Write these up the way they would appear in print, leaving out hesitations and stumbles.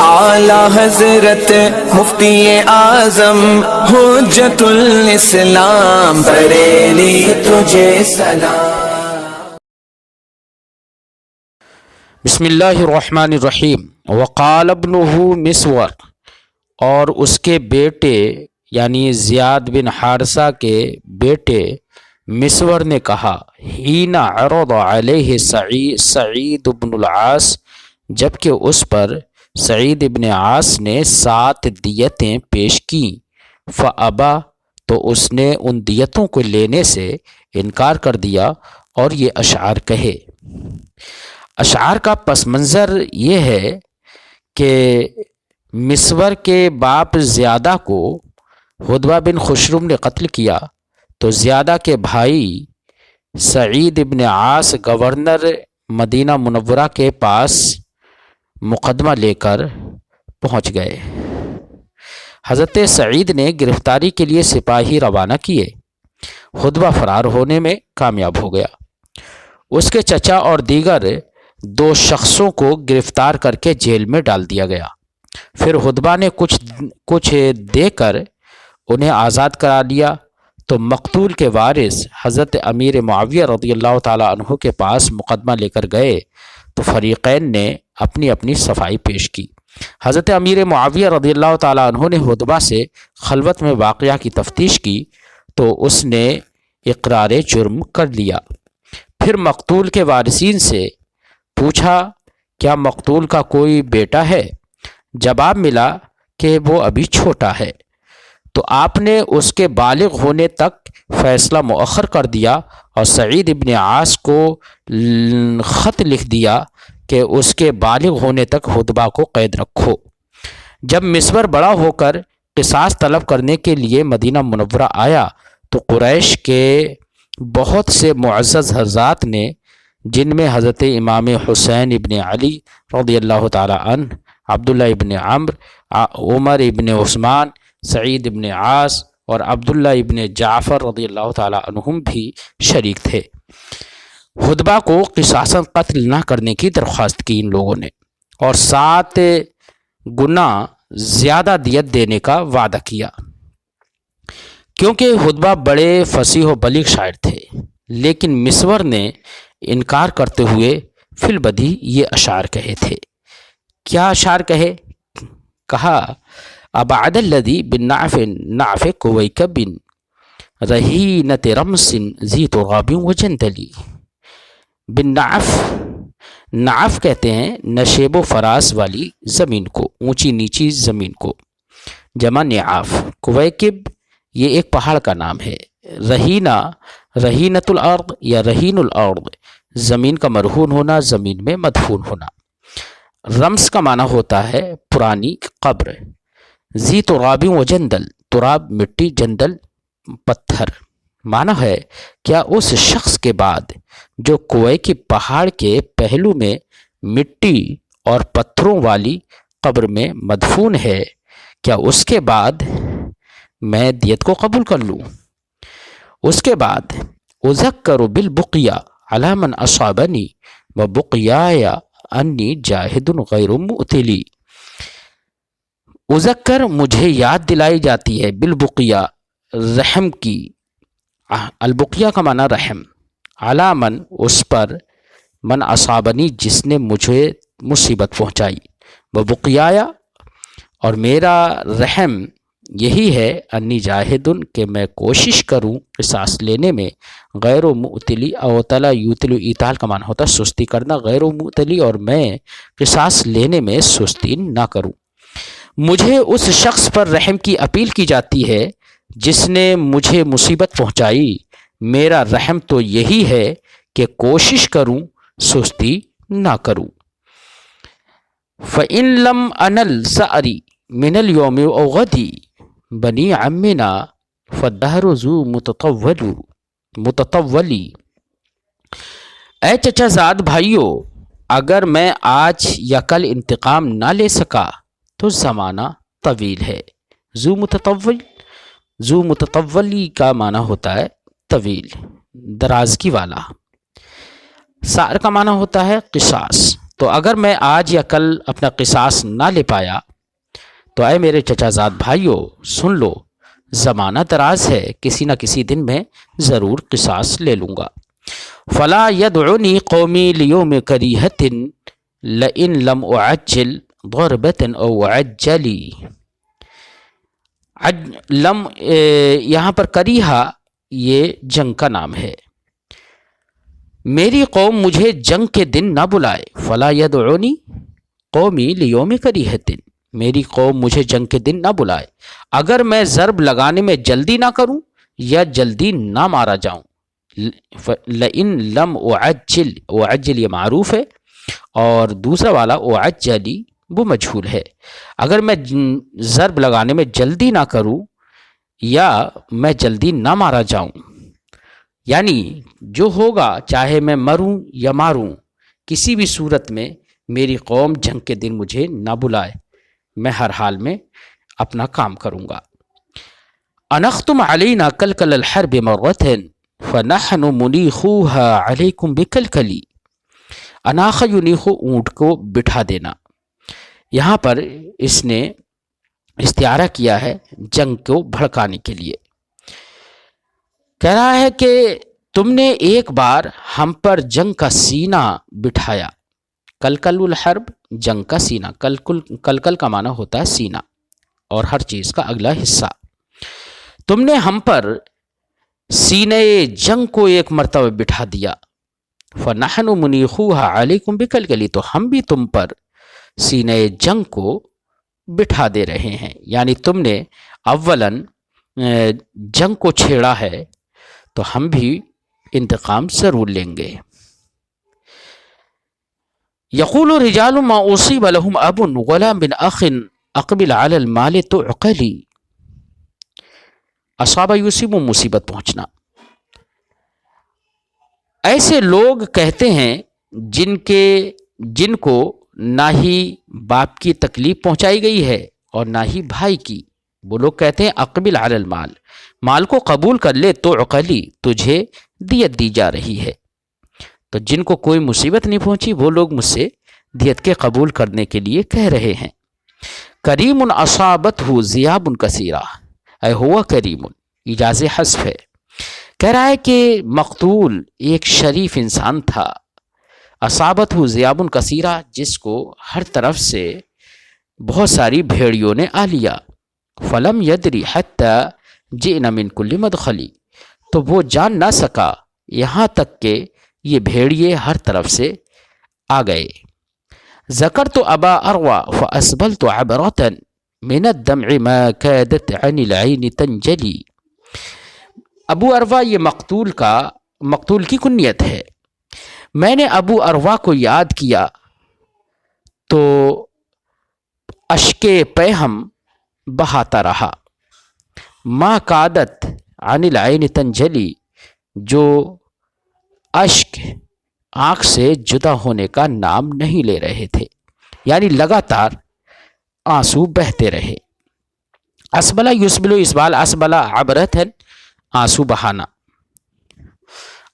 اعلی حضرت مفتی اعظم حجت الاسلام بریلی تجھے سلام۔ بسم اللہ الرحمن الرحیم۔ وقال ابنہ مسور، اور اس کے بیٹے یعنی زیاد بن حارثہ کے بیٹے مسور نے کہا، حین عرض علیہ سعید بن العاص، جبکہ اس پر سعید ابن عاص نے 7 دیتیں پیش کیں، فابا، تو اس نے ان دیتوں کو لینے سے انکار کر دیا اور یہ اشعار کہے۔ اشعار کا پس منظر یہ ہے کہ مسور کے باپ زیادہ کو حدبہ بن خشرم نے قتل کیا، تو زیادہ کے بھائی سعید ابن عاص گورنر مدینہ منورہ کے پاس مقدمہ لے کر پہنچ گئے۔ حضرت سعید نے گرفتاری کے لیے سپاہی روانہ کیے۔ حدبہ فرار ہونے میں کامیاب ہو گیا۔ اس کے چچا اور دیگر 2 شخصوں کو گرفتار کر کے جیل میں ڈال دیا گیا۔ پھر حدبہ نے کچھ دے کر انہیں آزاد کرا لیا، تو مقتول کے وارث حضرت امیر معاویہ رضی اللہ تعالیٰ عنہ کے پاس مقدمہ لے کر گئے، تو فریقین نے اپنی اپنی صفائی پیش کی۔ حضرت امیر معاویہ رضی اللہ تعالیٰ عنہ نے حدبہ سے خلوت میں واقعہ کی تفتیش کی، تو اس نے اقرار جرم کر لیا۔ پھر مقتول کے وارثین سے پوچھا، کیا مقتول کا کوئی بیٹا ہے؟ جواب ملا کہ وہ ابھی چھوٹا ہے۔ تو آپ نے اس کے بالغ ہونے تک فیصلہ مؤخر کر دیا اور سعید ابن عاص کو خط لکھ دیا کہ اس کے بالغ ہونے تک حدبہ کو قید رکھو۔ جب مسور بڑا ہو کر قصاص طلب کرنے کے لیے مدینہ منورہ آیا، تو قریش کے بہت سے معزز حضرات نے، جن میں حضرت امام حسین ابن علی رضی اللہ تعالی عنہ، عبداللہ ابن عمرو، عمر ابن عثمان، سعید ابن عاص اور عبداللہ ابن جعفر رضی اللہ تعالی عنہم بھی شریک تھے، حدبہ کو قصاصاً قتل نہ کرنے کی درخواست کی ان لوگوں نے، اور 7 گنا زیادہ دیت دینے کا وعدہ کیا۔ کیونکہ حدبہ بڑے فصیح و بلیغ شاعر تھے، لیکن مسور نے انکار کرتے ہوئے فی البدیہہ یہ اشعار کہے تھے۔ کیا اشعار کہے؟ کہا، ابعد الذی بالنعف نعف کویکب رہینت رمس ذی تراب وجندلی۔ بالنعف، نعف کہتے ہیں نشیب و فراز والی زمین کو، اونچی نیچی زمین کو، جمع نعاف۔ کویکب یہ ایک پہاڑ کا نام ہے۔ رہینہ، رہینت الارض یا رہین الارض، زمین کا مرہون ہونا، زمین میں مدفون ہونا۔ رمس کا معنی ہوتا ہے پرانی قبر۔ ذی تراب و جندل، تراب مٹی، جندل پتھر۔ معنی ہے، کیا اس شخص کے بعد جو کوے کی پہاڑ کے پہلو میں مٹی اور پتھروں والی قبر میں مدفون ہے، کیا اس کے بعد میں دیت کو قبول کر لوں؟ اس کے بعد اذکر بالبقیہ علی من اصابنی وبقیای انی جاہد غیر مؤتلی۔ اذکر، مجھے یاد دلائی جاتی ہے، بالبقیہ، رحم کی، البقیہ کا معنی رحم، علی من، اس پر، من اصابنی، جس نے مجھے مصیبت پہنچائی، وبقیای، اور میرا رحم یہی ہے، انی جاہد، کہ میں کوشش کروں قصاص لینے میں، غیر مؤتلی، اوتلا یوتلو، ایتال کا معنی ہوتا ہے سستی کرنا، غیر مؤتلی، اور میں قصاص لینے میں سستی نہ کروں۔ مجھے اس شخص پر رحم کی اپیل کی جاتی ہے جس نے مجھے مصیبت پہنچائی، میرا رحم تو یہی ہے کہ کوشش کروں، سستی نہ کروں۔ فَإِن لَمْ أَنَلْ سَأْرِي مِنَ الْيَوْمِ أَوْ غَدِي بنی عمنا فالدہر ذو متطولی۔ اے چچا زاد بھائیو، اگر میں آج یا کل انتقام نہ لے سکا تو زمانہ طویل ہے۔ ذو متطولی کا معنی ہوتا ہے طویل، درازگی والا۔ سار کا معنی ہوتا ہے قصاص، تو اگر میں آج یا کل اپنا قصاص نہ لے پایا تو اے میرے چچا زاد بھائیو سن لو، زمانہ دراز ہے، کسی نہ کسی دن میں ضرور قصاص لے لوں گا۔ فلا يدعنی قومی لیوم کریہت لئن لم اعجل ضربت او عجلی۔ لم یہاں پر کریہا یہ جنگ کا نام ہے۔ میری قوم مجھے جنگ کے دن نہ بلائے، فلا يدعنی قومی لیوم کریہت، میری قوم مجھے جنگ کے دن نہ بلائے اگر میں ضرب لگانے میں جلدی نہ کروں یا جلدی نہ مارا جاؤں۔ لئن لم اعجل، اعجل یہ معروف ہے اور دوسرا والا اعجلی وہ مجہول ہے۔ اگر میں ضرب لگانے میں جلدی نہ کروں یا میں جلدی نہ مارا جاؤں، یعنی جو ہوگا چاہے میں مروں یا ماروں، کسی بھی صورت میں میری قوم جنگ کے دن مجھے نہ بلائے، میں ہر حال میں اپنا کام کروں گا۔ انختم علینا کلکل الحرب مرتن فنحن منیخوها علیکم بکلکلی۔ اناخ ینیخو اونٹ کو بٹھا دینا، یہاں پر اس نے استعارہ کیا ہے جنگ کو بھڑکانے کے لیے۔ کہہ رہا ہے کہ تم نے ایک بار ہم پر جنگ کا سینہ بٹھایا۔ کلکل الحرب جنگ کا سینہ، کلکل کا معنی ہوتا ہے سینہ اور ہر چیز کا اگلا حصہ۔ تم نے ہم پر سینے جنگ کو ایک مرتبہ بٹھا دیا، فنحن منیخوها علیکم بکلکلی، تو ہم بھی تم پر سینے جنگ کو بٹھا دے رہے ہیں، یعنی تم نے اولاً جنگ کو چھیڑا ہے تو ہم بھی انتقام ضرور لیں گے۔ یقول رجال ما اصیب لهم اب ولا من اخ اقبل علی المال تعقلی۔ اصاب یصیب مصیبت پہنچنا، ایسے لوگ کہتے ہیں جن کو نہ ہی باپ کی تکلیف پہنچائی گئی ہے اور نہ ہی بھائی کی، وہ لوگ کہتے ہیں اقبل علی المال، مال کو قبول کر لے تو عقلی، تجھے دیت دی جا رہی ہے۔ تو جن کو کوئی مصیبت نہیں پہنچی وہ لوگ مجھ سے دیت کے قبول کرنے کے لیے کہہ رہے ہیں۔ کریم اصابتہ ذیاب کثیرہ، اے ہوا کریم، اجاز حذف ہے۔ کہہ رہا ہے کہ مقتول ایک شریف انسان تھا، اصابتہ ذیاب کثیرہ، جس کو ہر طرف سے بہت ساری بھیڑیوں نے آ لیا۔ فلم یدری حتی جئنا من کل مدخلی، تو وہ جان نہ سکا یہاں تک کہ یہ بھیڑیے ہر طرف سے آ گئے۔ ذکرت ابا اروا فاسبلت عبرة من الدمع ما كادت عن العين تنجلی۔ ابو اروا یہ مقتول کی کنیت ہے۔ میں نے ابو اروا کو یاد کیا تو اشک پیہم بہاتا رہا۔ ما کادت عن العین تنجلی، جو اشک آنکھ سے جدا ہونے کا نام نہیں لے رہے تھے، یعنی لگاتار آنسو بہتے رہے۔ اسبلا یسبلو اسبال، اسبلا عبرتن آنسو بہانا۔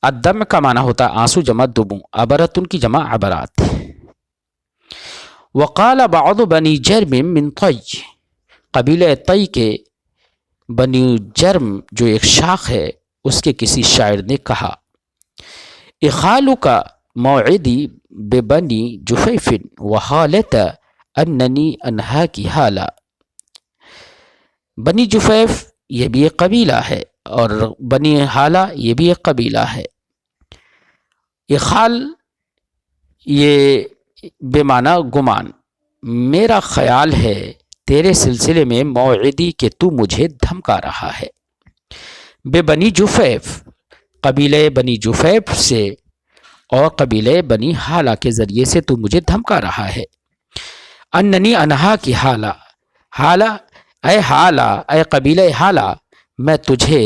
الدم کا معنی ہوتا ہے آنسو جمع دموع، عبرتن کی جمع عبرات۔ وقال بعض بنی جرم من طی، قبیلہ طی کے بنی جرم جو ایک شاخ ہے اس کے کسی شاعر نے کہا، اخالک موعدی ببنی جفیف وحالت اننی انہاکی حالا۔ بنی جفیف یہ بھی ایک قبیلہ ہے اور بنی حالہ یہ بھی ایک قبیلہ ہے۔ اخال یہ بے معنی گمان، میرا خیال ہے تیرے سلسلے میں موعدی کہ تو مجھے دھمکا رہا ہے۔ بے بنی جفیف، قبیلہ بنی جفیف سے اور قبیلہ بنی حالہ کے ذریعے سے تو مجھے دھمکا رہا ہے۔ اننی انہا کی حالہ، حالہ اے قبیلہ حالہ، میں تجھے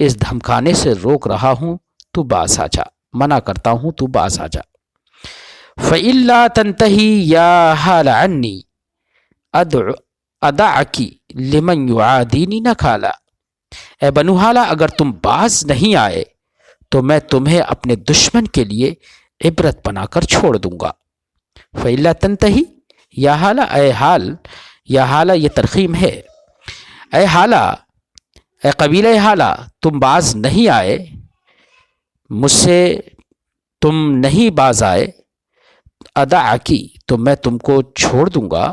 اس دھمکانے سے روک رہا ہوں، تو باز آ جا، منع کرتا ہوں تو باز آ جا۔ فَإِلَّا تَنْتَهِي يَا حَالَ عَنِّي أَدَعَكِ لِمَنْ يُعَادِينِ نَكَالًا۔ اے بنو حالہ، اگر تم باز نہیں آئے تو میں تمہیں اپنے دشمن کے لیے عبرت بنا کر چھوڑ دوں گا۔ فَإِلَّا تَنْتَهِي، یا حالہ، اے حال، یا حالہ یہ ترخیم ہے، اے حالہ، اے قبیلہ حالہ، تم باز نہیں آئے، مجھ سے تم نہیں باز آئے، ادعکی، تو میں تم کو چھوڑ دوں گا،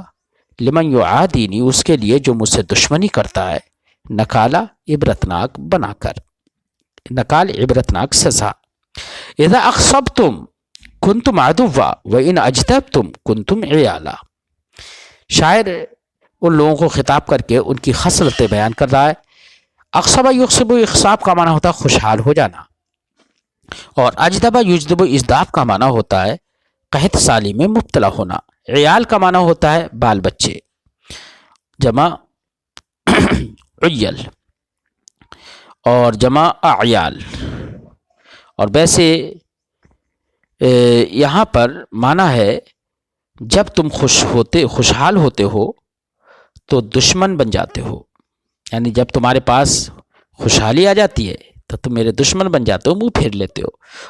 لمن یعادینی، اس کے لیے جو مجھ سے دشمنی کرتا ہے، نکالا عبرتناک بنا کر، نکال عبرتناک سزا، اذا اخصبتم کنتم عدوا وان اجتبتم کنتم عیالا۔ شاعر ان لوگوں کو خطاب کر کے ان کی خصلتیں بیان کر رہا ہے۔ اخصبہ یخصب، اخصاب کا معنی ہوتا ہے خوشحال ہو جانا، اور اجدبہ یجدب، ازداب کا معنی ہوتا ہے قحط سالی میں مبتلا ہونا، عیال کا معنی ہوتا ہے بال بچے، جمع عیل اور جمع اعیال۔ اور ویسے یہاں پر معنی ہے جب تم خوشحال ہوتے ہو تو دشمن بن جاتے ہو، یعنی جب تمہارے پاس خوشحالی آ جاتی ہے تو تم میرے دشمن بن جاتے ہو، منہ پھیر لیتے ہو،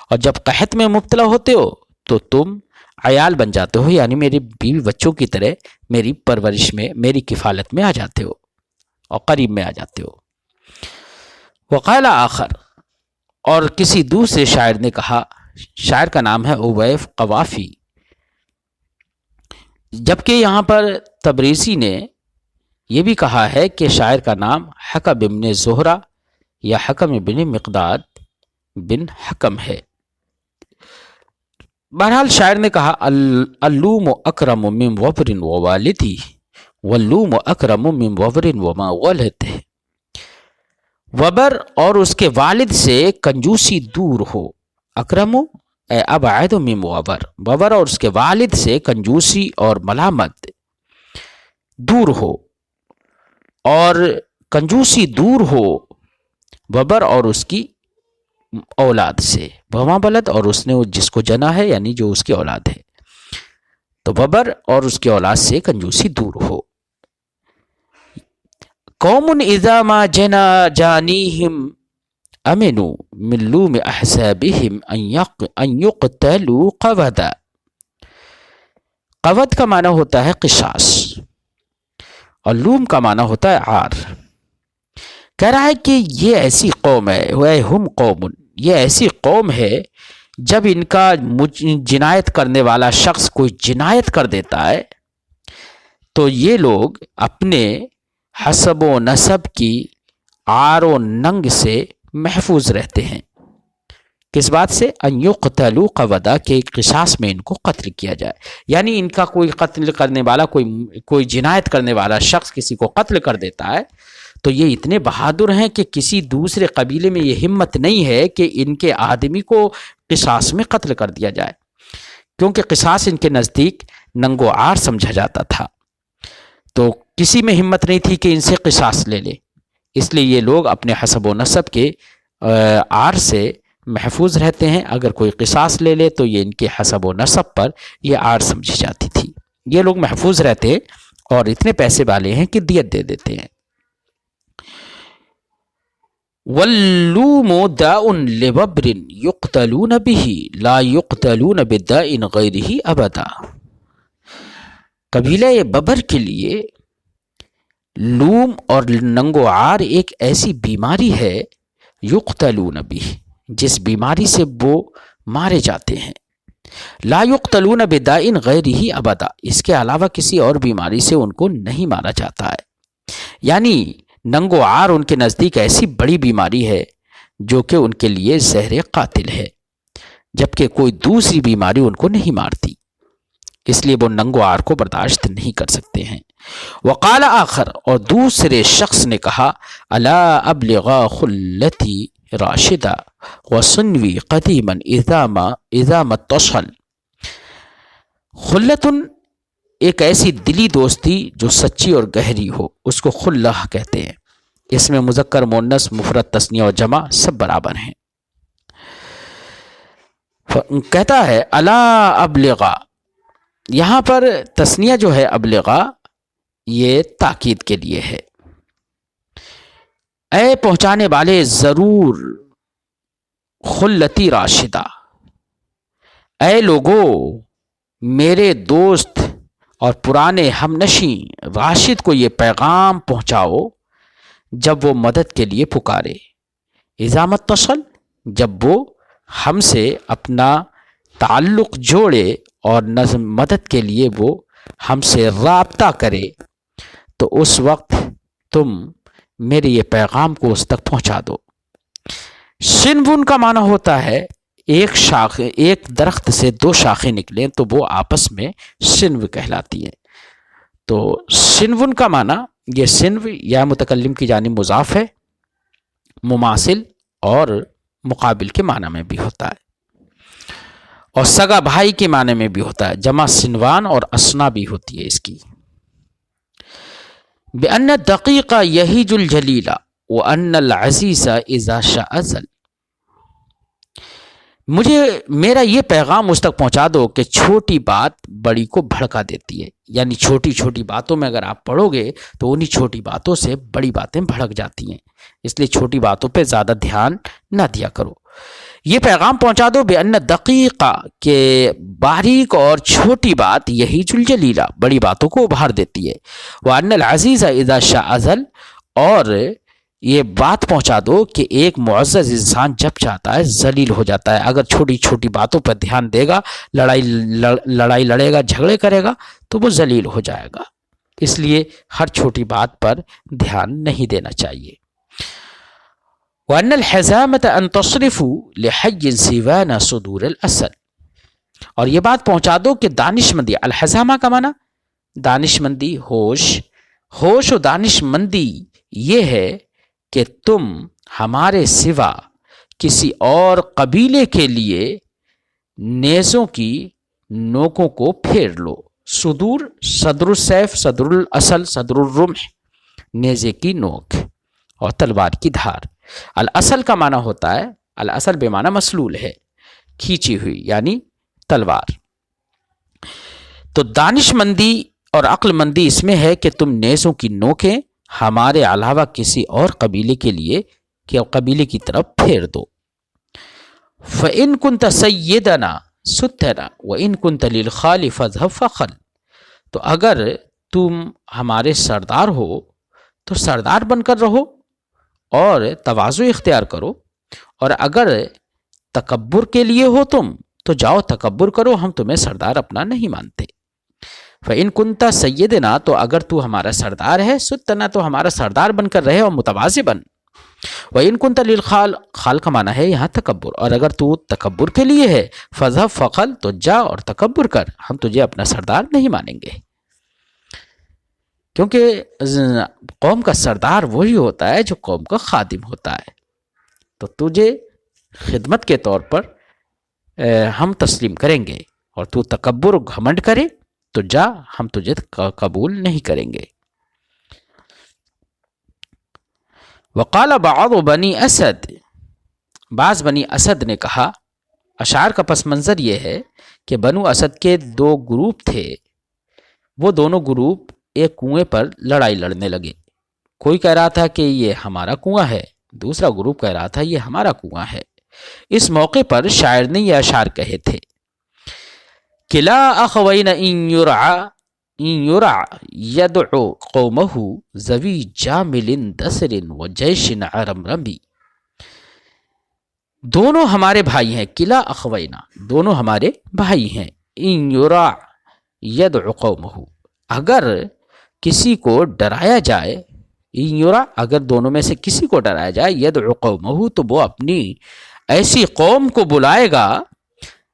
اور جب قحط میں مبتلا ہوتے ہو تو تم عیال بن جاتے ہو، یعنی میری بیوی بچوں کی طرح میری پرورش میں، میری کفالت میں آ جاتے ہو اور قریب میں آ جاتے ہو۔ وقال آخر، اور کسی دوسرے شاعر نے کہا، شاعر کا نام ہے اویف قوافی، جبکہ یہاں پر تبریزی نے یہ بھی کہا ہے کہ شاعر کا نام حکم بن زہرہ یا حکم بن مقداد بن حکم ہے۔ بہرحال شاعر نے کہا، اللوم اکرم من وبر و والدی واللوم اکرم من وبر وما ولد، وبر اور اس کے والد سے کنجوسی دور ہو، اکرم اے ابعد من وبر، وبر اور اس کے والد سے کنجوسی اور ملامت دور ہو، اور کنجوسی دور ہو وبر اور اس کی اولاد سے، وما بلد اور اس نے جس کو جنا ہے، یعنی جو اس کی اولاد ہے، تو وبر اور اس کی اولاد سے کنجوسی دور ہو۔ قوم اذا ما جنا جانیہم امنوا من لوم احزابہم ان یقتلوا قودا۔ قود کا معنی ہوتا ہے قصاص، اور لوم کا معنی ہوتا ہے عار۔ کہہ رہا ہے کہ یہ ایسی قوم ہے، ہم قوم، یہ ایسی قوم ہے جب ان کا جنایت کرنے والا شخص کوئی جنایت کر دیتا ہے تو یہ لوگ اپنے حسب و نسب کی عار و ننگ سے محفوظ رہتے ہیں۔ کس بات سے؟ ان یقتلوا قودا، کہ قصاص میں ان کو قتل کیا جائے، یعنی ان کا کوئی قتل کرنے والا، کوئی جنایت کرنے والا شخص کسی کو قتل کر دیتا ہے تو یہ اتنے بہادر ہیں کہ کسی دوسرے قبیلے میں یہ ہمت نہیں ہے کہ ان کے آدمی کو قصاص میں قتل کر دیا جائے، کیونکہ قصاص ان کے نزدیک ننگ و عار سمجھا جاتا تھا، تو کسی میں ہمت نہیں تھی کہ ان سے قصاص لے لے، اس لیے یہ لوگ اپنے حسب و نسب کے عار سے محفوظ رہتے ہیں۔ اگر کوئی قصاص لے لے تو یہ ان کے حسب و نسب پر یہ عار سمجھی جاتی تھی، یہ لوگ محفوظ رہتے ہیں اور اتنے پیسے والے ہیں کہ دیت دے دیتے ہیں۔ واللوم داء لببر يقتلون به لا يقتلون بداء غیرہ ابدا۔ قبیلہ ببر کے لیے لوم اور ننگ و عار ایک ایسی بیماری ہے، یقتلون به، جس بیماری سے وہ مارے جاتے ہیں، لا یقتلون بداء غیرہ ابدا، اس کے علاوہ کسی اور بیماری سے ان کو نہیں مارا جاتا ہے، یعنی ننگ و عار ان کے نزدیک ایسی بڑی بیماری ہے جو کہ ان کے لیے زہر قاتل ہے، جبکہ کوئی دوسری بیماری ان کو نہیں مارتی، اس لیے وہ ننگ و عار کو برداشت نہیں کر سکتے ہیں۔ وقال آخر، اور دوسرے شخص نے کہا، الا ابلغا خلتی راشدہ وسنوی قدیما اذا ما اتصل۔ خلتن ایک ایسی دلی دوستی جو سچی اور گہری ہو، اس کو خلہ کہتے ہیں، اس میں مذکر مؤنث مفرد تثنیہ اور جمع سب برابر ہیں۔ کہتا ہے الا ابلغا، یہاں پر تثنیہ جو ہے ابلغا یہ تاکید کے لیے ہے، اے پہنچانے والے ضرور، خلتی راشدہ، اے لوگو میرے دوست اور پرانے ہم نشیں راشد کو یہ پیغام پہنچاؤ جب وہ مدد کے لیے پکارے، اذا متصل جب وہ ہم سے اپنا تعلق جوڑے اور مدد کے لیے وہ ہم سے رابطہ کرے، تو اس وقت تم میرے یہ پیغام کو اس تک پہنچا دو۔ شنون کا معنی ہوتا ہے ایک درخت سے دو شاخیں نکلیں تو وہ آپس میں شنو کہلاتی ہیں۔ تو شنون کا معنی یہ شنو یا متکلم کی جانب مضاف ہے، مماثل اور مقابل کے معنی میں بھی ہوتا ہے، اور سگا بھائی کے معنی میں بھی ہوتا ہے، جمع سنوان اور اسنا بھی ہوتی ہے اس کی۔ بأن الدقیق یہیج الجلیل وأن العزیز اذا شاء زل، میرا یہ پیغام اس تک پہنچا دو کہ چھوٹی بات بڑی کو بھڑکا دیتی ہے، یعنی چھوٹی چھوٹی باتوں میں اگر آپ پڑھو گے تو انہی چھوٹی باتوں سے بڑی باتیں بھڑک جاتی ہیں، اس لیے چھوٹی باتوں پہ زیادہ دھیان نہ دیا کرو۔ یہ پیغام پہنچا دو بأن دقیقہ کہ باریک اور چھوٹی بات یہی الجلیلہ بڑی باتوں کو ابھار دیتی ہے، وأن العزیز اذا شاء زل، اور یہ بات پہنچا دو کہ ایک معزز انسان جب چاہتا ہے ذلیل ہو جاتا ہے۔ اگر چھوٹی چھوٹی باتوں پر دھیان دے گا، لڑائی لڑے گا، جھگڑے کرے گا تو وہ ذلیل ہو جائے گا، اس لیے ہر چھوٹی بات پر دھیان نہیں دینا چاہیے۔ وأن الحزامة أن تصرفوا لحي سوان صدور الأسد، اور یہ بات پہنچا دو کہ دانش مندی، الحزامہ کا معنی دانش مندی، ہوش و دانش مندی یہ ہے کہ تم ہمارے سوا کسی اور قبیلے کے لیے نیزوں کی نوکوں کو پھیر لو۔ صدور صدر السیف، صدر الاصل، صدر الرمح، نیزے کی نوک اور تلوار کی دھار۔ الاصل کا معنی ہوتا ہے، الاصل بے معنی مسلول ہے، کھینچی ہوئی، یعنی تلوار۔ تو دانش مندی اور عقل مندی اس میں ہے کہ تم نیزوں کی نوکیں ہمارے علاوہ کسی اور قبیلے کے لیے کہ قبیلے کی طرف پھیر دو۔ فَإِن كُنْتَ سَيِّدَنَا سُتَّنَا وَإِن كُنْتَ لِلْخَالِ فَاذْهَبْ فَخَلْ، تو اگر تم ہمارے سردار ہو تو سردار بن کر رہو اور تواضع اختیار کرو، اور اگر تکبر کے لیے ہو تم تو جاؤ تکبر کرو، ہم تمہیں سردار اپنا نہیں مانتے۔ فَإِن كُنْتَ سَيِّدَنَا، تو اگر تو ہمارا سردار ہے، سُتَّنَا، تو ہمارا سردار بن کر رہے اور متواضع بن۔ وَإِن كُنْتَ لِلْخَالِ، خال کا معنی ہے یہاں تکبر، اور اگر تو تکبر کے لیے ہے، فَاذْهَبْ فَخَلْ، تو جا اور تکبر کر، ہم تجھے اپنا سردار نہیں مانیں گے۔ کیونکہ قوم کا سردار وہی ہوتا ہے جو قوم کا خادم ہوتا ہے، تو تجھے خدمت کے طور پر ہم تسلیم کریں گے، اور تو تکبر و گھمنڈ کرے تو جا، ہم تجھے قبول نہیں کریں گے۔ وقال بعض بنی اسد، بعض بنی اسد نے کہا، اشعار کا پس منظر یہ ہے کہ بنو اسد کے دو گروپ تھے، وہ دونوں گروپ ایک کنویں پر لڑائی لڑنے لگے، کوئی کہہ رہا تھا کہ یہ ہمارا کنواں ہے، دوسرا گروپ کہہ رہا تھا یہ ہمارا کنواں ہے۔ اس موقع پر شاعر نے یہ اشعار کہے تھے، کلا اخوین ان یرع یدعو قومہ ذوی جامل دسر و جیش عرمرمی، دونوں ہمارے بھائی ہیں، کلا اخوینا، دونوں ہمارے بھائی ہیں، ان یرع یدعو قومہ، اگر کسی کو ڈرایا جائے، ان یرع، اگر دونوں میں سے کسی کو ڈرایا جائے، یدعو قومہ، تو وہ اپنی ایسی قوم کو بلائے گا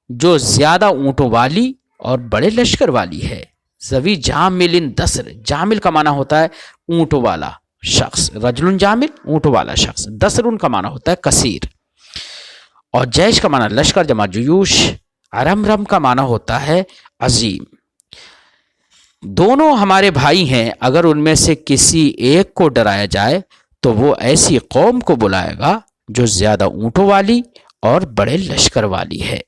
جو زیادہ اونٹوں والی اور بڑے لشکر والی ہے۔ ذوی جامل دسر، جامل کا معنی ہوتا ہے اونٹوں والا شخص، رجل جامل اونٹوں والا شخص، دسر ان کا معنی ہوتا ہے کثیر، اور جیش کا معنی لشکر جمع جیوش، عرمرم کا معنی ہوتا ہے عظیم۔ دونوں ہمارے بھائی ہیں، اگر ان میں سے کسی ایک کو ڈرایا جائے تو وہ ایسی قوم کو بلائے گا جو زیادہ اونٹوں والی اور بڑے لشکر والی ہے۔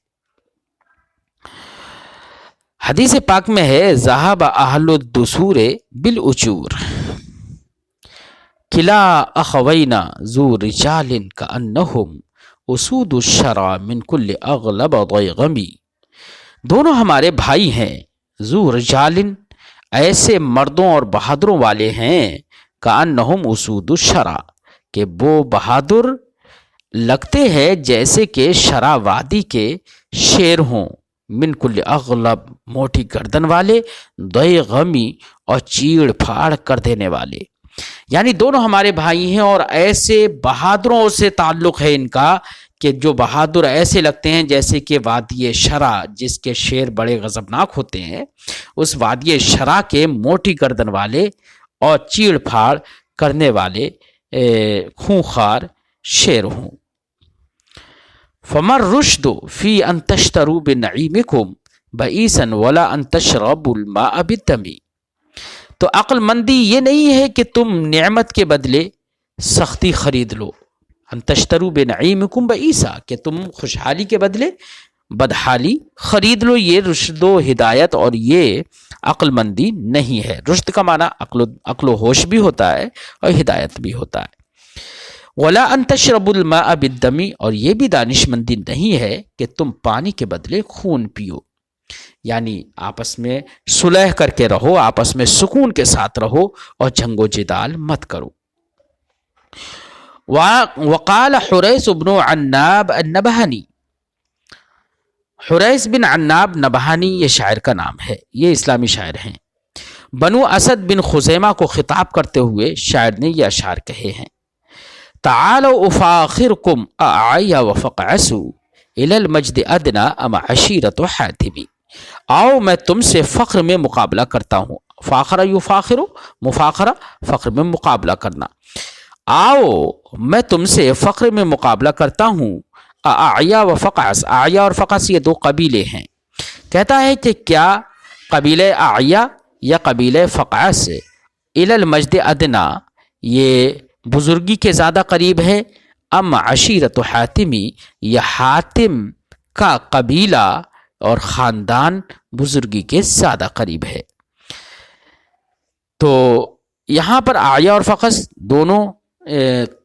حدیث پاک میں ہے، ذہب اہل الدثور بالاجور، کلا اخوینا ذو رجال کانہم اسود الشرع من کل اغلب ضیغمی، دونوں ہمارے بھائی ہیں، ذو رجالن ایسے مردوں اور بہادروں والے ہیں، کأنہم اسود الشرا کہ وہ بہادر لگتے ہیں جیسے کہ شرا وادی کے شیر ہوں، من کل اغلب موٹی گردن والے، ضیع غمی اور چیڑ پھاڑ کر دینے والے۔ یعنی دونوں ہمارے بھائی ہیں اور ایسے بہادروں سے تعلق ہے ان کا کہ جو بہادر ایسے لگتے ہیں جیسے کہ وادی شرا جس کے شیر بڑے غضبناک ہوتے ہیں، اس وادی شرا کے موٹی گردن والے اور چیڑ پھاڑ کرنے والے خونخوار شیر ہوں۔ فمر رشد فی ان تشتروا بنعیمکم بئیسا ولا ان تشربوا الماء بالدم۔ تو عقل مندی یہ نہیں ہے کہ تم نعمت کے بدلے سختی خرید لو، ان تشتروا بنعیمکم بئیسا کہ تم خوشحالی کے بدلے بدحالی خرید لو۔ یہ رشد و ہدایت اور یہ عقل مندی نہیں ہے۔ رشد کا معنی عقل و ہوش بھی ہوتا ہے اور ہدایت بھی ہوتا ہے۔ ولا ان تشربوا الماء بالدم، اور یہ بھی دانش مندی نہیں ہے کہ تم پانی کے بدلے خون پیو، یعنی آپس میں صلح کر کے رہو، آپس میں سکون کے ساتھ رہو اور جنگ و جدال مت کرو۔ وقال حریث بن عناب النبہانی، حریث بن عناب نبہانی یہ شاعر کا نام ہے، یہ اسلامی شاعر ہیں۔ بنو اسد بن خزیمہ کو خطاب کرتے ہوئے شاعر نے یہ اشعار کہے ہیں: تعالوا افاخرکم اعیا وفقعسوا الی المجد ادنا ام عشیرت حاتمی۔ آؤ میں تم سے فخر میں مقابلہ کرتا ہوں، فاخرہ یفاخر، مفاخرہ فخر میں مقابلہ کرنا، آؤ میں تم سے فخر میں مقابلہ کرتا ہوں۔ اعیا و فقعس، اعیا اور فقعس یہ دو قبیلے ہیں۔ کہتا ہے کہ کیا قبیلہ اعیا یا قبیلہ فقعس الی المجد ادنا یہ بزرگی کے زیادہ قریب ہے، ام عشیرت حاتمی یا حاتم کا قبیلہ اور خاندان بزرگی کے زیادہ قریب ہے۔ تو یہاں پر اعیا اور فقعس دونوں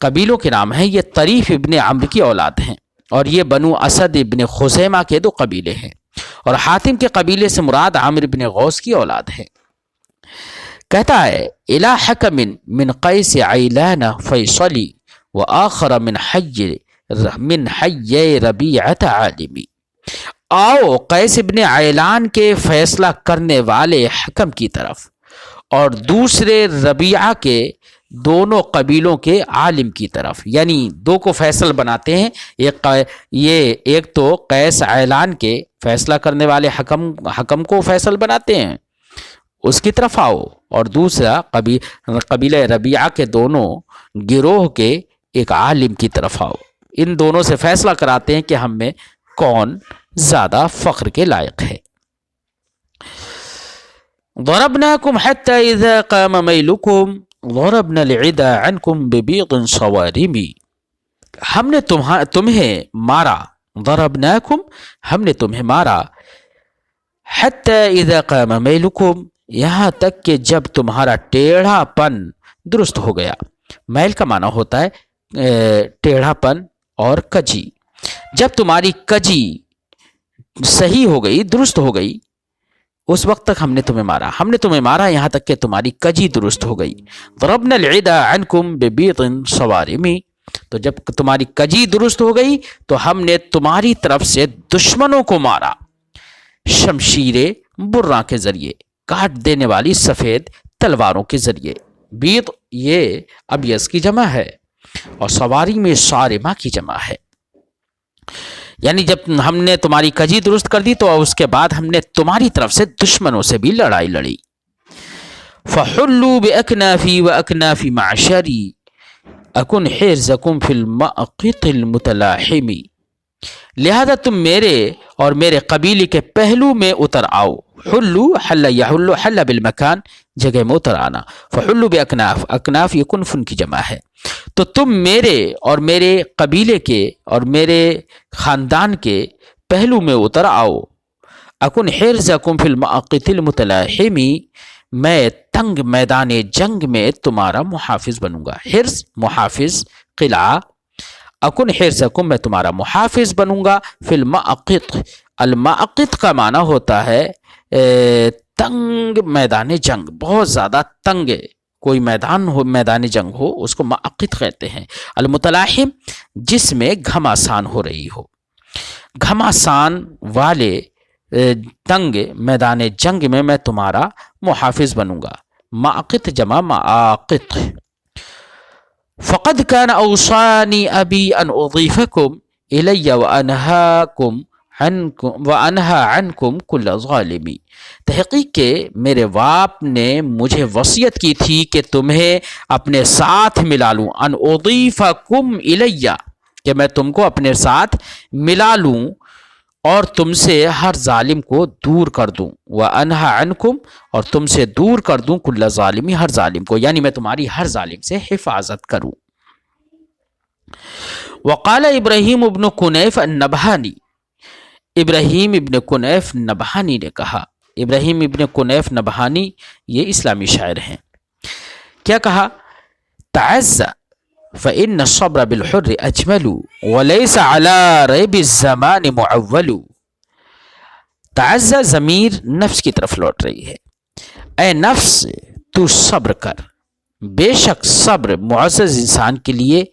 قبیلوں کے نام ہیں۔ یہ طریف ابن عمرو کی اولاد ہیں اور یہ بنو اسد ابن خزیمہ کے دو قبیلے ہیں، اور حاتم کے قبیلے سے مراد عامر ابن غوث کی اولاد ہے۔ کہتا ہے: الی حکم من قیس عیلان فیصلی وآخر من حی ربیعۃ عالمی۔ آؤ قیس ابن عیلان کے فیصلہ کرنے والے حکم کی طرف اور دوسرے ربیعہ کے دونوں قبیلوں کے عالم کی طرف، یعنی دو کو فیصل بناتے ہیں، یہ ایک تو قیس عیلان کے فیصلہ کرنے والے حکم کو فیصل بناتے ہیں، اس کی طرف آؤ، اور دوسرا قبیلہ ربیعہ کے دونوں گروہ کے ایک عالم کی طرف آؤ، ان دونوں سے فیصلہ کراتے ہیں کہ ہم میں کون زیادہ فخر کے لائق ہے۔ ضربناکم حتی اذا قام میلکم ضربنا العدا عنکم ببیض صوارم۔ ہم نے تمہیں مارا، ضربناکم ہم نے تمہیں مارا، حتی اذا قام میلکم یہاں تک کہ جب تمہارا ٹیڑھا پن درست ہو گیا۔ میل کا معنی ہوتا ہے ٹیڑھا پن اور کجی۔ جب تمہاری کجی صحیح ہو گئی، درست ہو گئی، اس وقت تک ہم نے تمہیں مارا، ہم نے تمہیں مارا یہاں تک کہ تمہاری کجی درست ہو گئی۔ ضربنا العدا عنکم ببیض صوارم، تو جب تمہاری کجی درست ہو گئی تو ہم نے تمہاری طرف سے دشمنوں کو مارا شمشیر برہ کے ذریعے، کاٹ دینے والی سفید تلواروں کے ذریعے۔ بیض یہ ابیض کی جمع ہے اور سواری میں صارمہ کی جمع ہے، یعنی جب ہم نے تمہاری کجی درست کر دی تو اس کے بعد ہم نے تمہاری طرف سے دشمنوں سے بھی لڑائی لڑی۔ فحلوا باکنافی واکناف معشری اکن حرزکم فی المقط المتلاحم۔ لہذا تم میرے اور میرے قبیلے کے پہلو میں اتر آؤ۔ حلو حل یحل، حل بالمکان جگہ میں اتر آنا، فحلو باکناف، اکناف یہ کنفن کی جمع ہے۔ تو تم میرے اور میرے قبیلے کے اور میرے خاندان کے پہلو میں اتر آؤ۔ اکن حرزکم فی المقت المتلاحم، میں تنگ میدان جنگ میں تمہارا محافظ بنوں گا۔ حرز محافظ، قلعہ، اکن حرزکم میں تمہارا محافظ بنوں گا، فی المقت المعقد کا معنی ہوتا ہے تنگ میدان جنگ، بہت زیادہ تنگ کوئی میدان جنگ ہو اس کو معقد کہتے ہیں۔ المتلاحم جس میں گھماسان ہو رہی ہو، گھماسان والے تنگ میدان جنگ میں تمہارا محافظ بنوں گا۔ معقد جمع معاقد۔ فقد كان اوصانی ابی ان اضیفکم الی وانہا عنکم کل ظالمی، تحقیق کہ میرے باپ نے مجھے وصیت کی تھی کہ تمہیں اپنے ساتھ ملا لوں، ان اضیفکم الی، کہ میں تم کو اپنے ساتھ ملا لوں اور تم سے ہر ظالم کو دور کر دوں، وانہا عنکم، اور تم سے دور کر دوں کل ظالمی، ہر ظالم کو، یعنی میں تمہاری ہر ظالم سے حفاظت کروں۔ وقال ابراہیم ابن کنیف النبہانی، ابراہیم ابن کنیف نبہانی نے کہا، ابراہیم ابن کنیف نبہانی یہ اسلامی شاعر ہیں، کیا کہا؟ تعز فإن الصبر بالحر اجمل وليس على ريب الزمان معول۔ تعز ضمیر نفس کی طرف لوٹ رہی ہے، اے نفس تو صبر کر، بے شک صبر معزز انسان کے لیے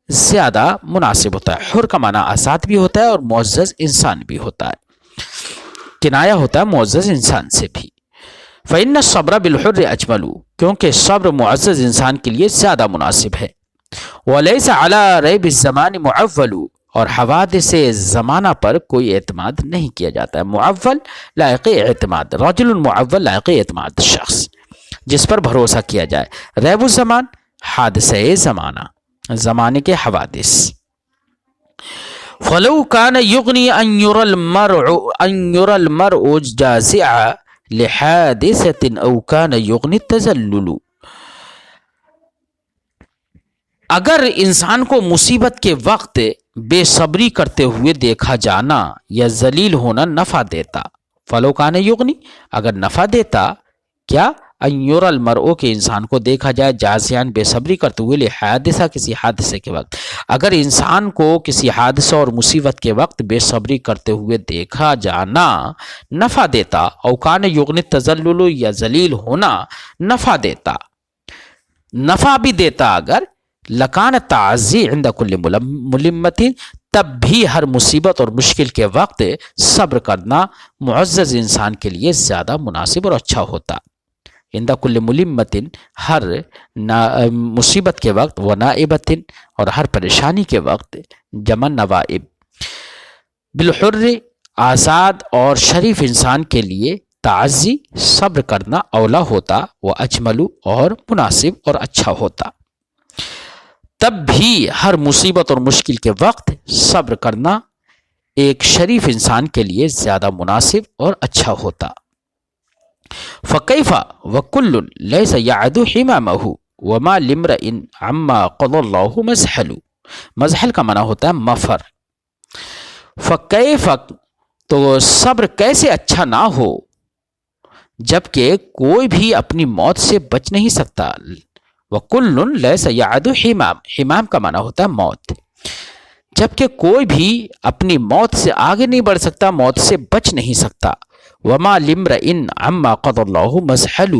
زیادہ مناسب ہوتا ہے۔ حر کا معنی آزاد بھی ہوتا ہے اور معزز انسان بھی ہوتا ہے، کنایا ہوتا ہے معزز انسان سے بھی۔ فإن الصبر بالحر اجمل، کیونکہ صبر معزز انسان کے لیے زیادہ مناسب ہے۔ ولیس علی ریب الزمان معول، اور حوادث زمانہ پر کوئی اعتماد نہیں کیا جاتا ہے۔ معول لائق اعتماد، رجل معول لائق اعتماد، شخص جس پر بھروسہ کیا جائے۔ ریب الزمان حادثہ زمانہ، زمانے کے حوادث۔ فلو کان یغنی ان یرى المرء جازعا لحادثة او کان یغنی التذلل، اگر انسان کو مصیبت کے وقت بے صبری کرتے ہوئے دیکھا جانا یا ذلیل ہونا نفع دیتا، فلو کان یغنی، اگر نفع دیتا، کیا؟ ان یرى المرء، کہ انسان کو دیکھا جائے جازعاً بے صبری کرتے ہوئے، لحادثہ کسی حادثے کے وقت، اگر انسان کو کسی حادثہ اور مصیبت کے وقت بے صبری کرتے ہوئے دیکھا جانا نفع دیتا، او کان یغنی التذلل، یا ذلیل ہونا نفع دیتا، نفع بھی دیتا اگر، لکان تعزی عند کل ملمت، تب بھی ہر مصیبت اور مشکل کے وقت صبر کرنا معزز انسان کے لیے زیادہ مناسب اور اچھا ہوتا۔ عند کل ملمت، ہر مصیبت کے وقت، ونائبت، اور ہر پریشانی کے وقت، جمع نوائب۔ بالحر، آزاد اور شریف انسان کے لیے تعزی صبر کرنا اولا ہوتا، وہ اجمل، اور مناسب اور اچھا ہوتا۔ تب بھی ہر مصیبت اور مشکل کے وقت صبر کرنا ایک شریف انسان کے لیے زیادہ مناسب اور اچھا ہوتا۔ فکیف وکل لیس یعد حمامہ وما لامرئ عما قضى اللہ مزحل، مزحل کا معنی ہوتا ہے مفر۔ فکیف، تو صبر کیسے اچھا نہ ہو جبکہ کوئی بھی اپنی موت سے بچ نہیں سکتا۔ وَكُلٌّ لَيْسَ يَعْدُ حِمام، حمام کا معنی ہوتا ہے موت، جبکہ کوئی بھی اپنی موت سے آگے نہیں بڑھ سکتا، موت سے بچ نہیں سکتا۔ وَمَا لِامْرَئٍ عَمَّا قَضَى اللَّهُ مَزْحَلُ،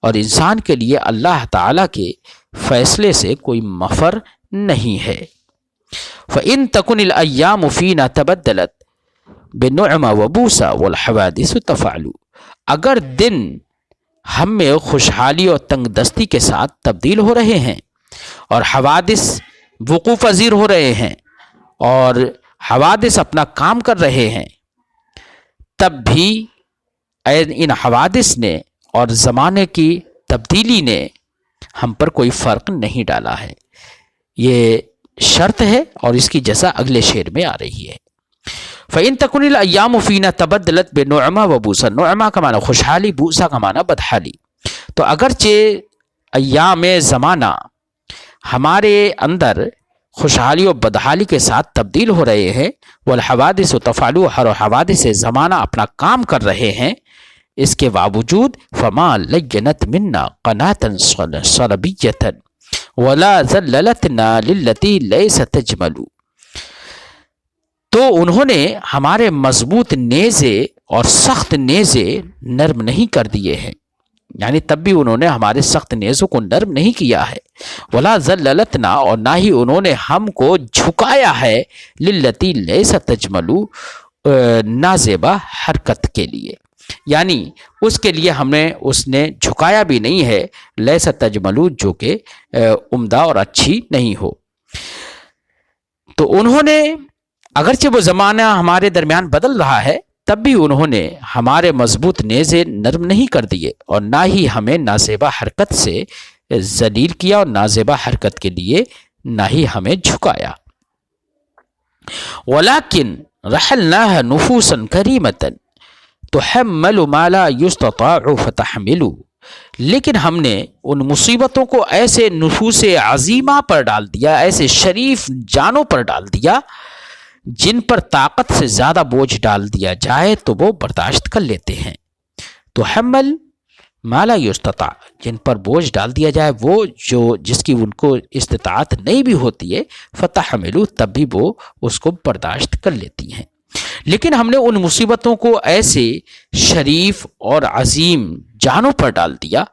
اور انسان کے لیے اللہ تعالیٰ کے فیصلے سے کوئی مفر نہیں ہے۔ فَإِن تَكُنِ الْأَيَّامُ فِينَا تَبَدَّلَتْ بِالنُّعْمَ وَبُوسَ وَالْحَوَادِثُ تَفْعَلُ، اگر دن ہم میں خوشحالی اور تنگ دستی کے ساتھ تبدیل ہو رہے ہیں اور حوادث وقوع پذیر ہو رہے ہیں اور حوادث اپنا کام کر رہے ہیں، تب بھی ان حوادث نے اور زمانے کی تبدیلی نے ہم پر کوئی فرق نہیں ڈالا ہے۔ یہ شرط ہے اور اس کی جزا اگلے شعر میں آ رہی ہے۔ فَإِن تَكُنِ الْأَيَّامُ فِينَا تَبَدَّلَتْ بِنُعْمَ وَبُوسَ، نعمہ کا معنی خوشحالی، بوسا کا معنی بدحالی، تو اگرچہ ایام زمانہ ہمارے اندر خوشحالی و بدحالی کے ساتھ تبدیل ہو رہے ہیں، والحوادث تفعل، ہر حوادث زمانہ اپنا کام کر رہے ہیں، اس کے باوجود فما لینت منا قناة صلبیة ولا ذللتنا للتی لیس تجمل، تو انہوں نے ہمارے مضبوط نیزے اور سخت نیزے نرم نہیں کر دیے ہیں، یعنی تب بھی انہوں نے ہمارے سخت نیزوں کو نرم نہیں کیا ہے۔ ولا ذللتنا، اور نہ ہی انہوں نے ہم کو جھکایا ہے، للتی لیس تجملو، نازیبا حرکت کے لیے، یعنی اس کے لیے اس نے جھکایا بھی نہیں ہے، لیس تجملو، جو کہ عمدہ اور اچھی نہیں ہو۔ تو انہوں نے اگرچہ وہ زمانہ ہمارے درمیان بدل رہا ہے، تب بھی انہوں نے ہمارے مضبوط نیزے نرم نہیں کر دیے، اور نہ ہی ہمیں نازیبا حرکت سے ذلیل کیا، اور نازیبا حرکت کے لیے نہ ہی ہمیں جھکایا۔ ولیکن رحلناها نفوسا کریمتا تحمل ما لا یستطاع فتحمل، لیکن ہم نے ان مصیبتوں کو ایسے نفوس عظیمہ پر ڈال دیا، ایسے شریف جانوں پر ڈال دیا جن پر طاقت سے زیادہ بوجھ ڈال دیا جائے تو وہ برداشت کر لیتے ہیں۔ تو حمل ما لا یستطاع، جن پر بوجھ ڈال دیا جائے، وہ جس کی ان کو استطاعت نہیں بھی ہوتی ہے، فتحملوا، تب بھی وہ اس کو برداشت کر لیتی ہیں۔ لیکن ہم نے ان مصیبتوں کو ایسے شریف اور عظیم جانوں پر ڈال دیا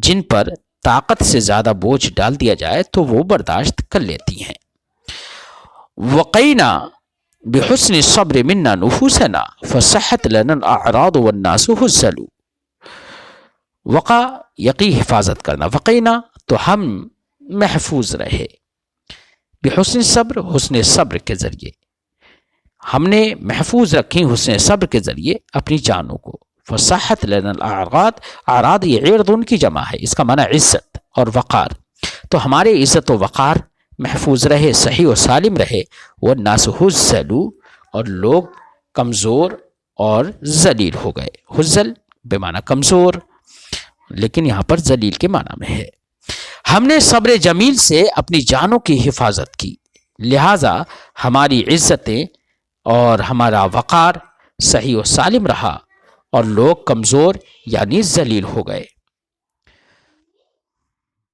جن پر طاقت سے زیادہ بوجھ ڈال دیا جائے تو وہ برداشت کر لیتی ہیں۔ وقینا بحسن الصبر منا نفوسنا فصحت لنا الاعراض والناس حزلوا، وقع یقی حفاظت کرنا، وقینا تو ہم محفوظ رہے، بحسن صبر، حسن صبر کے ذریعے ہم نے محفوظ رکھی، حسن صبر کے ذریعے اپنی جانوں کو۔ فصحت لنا الاعراض، اعراض یہ عرض ان کی جمع ہے، اس کا معنی عزت اور وقار، تو ہمارے عزت و وقار محفوظ رہے، صحیح و سالم رہے۔ والناس حزلوا، اور لوگ کمزور اور ذلیل ہو گئے۔ حزل بے معنی کمزور، لیکن یہاں پر ذلیل کے معنی میں ہے۔ ہم نے صبر جمیل سے اپنی جانوں کی حفاظت کی، لہذا ہماری عزتیں اور ہمارا وقار صحیح و سالم رہا، اور لوگ کمزور یعنی ذلیل ہو گئے۔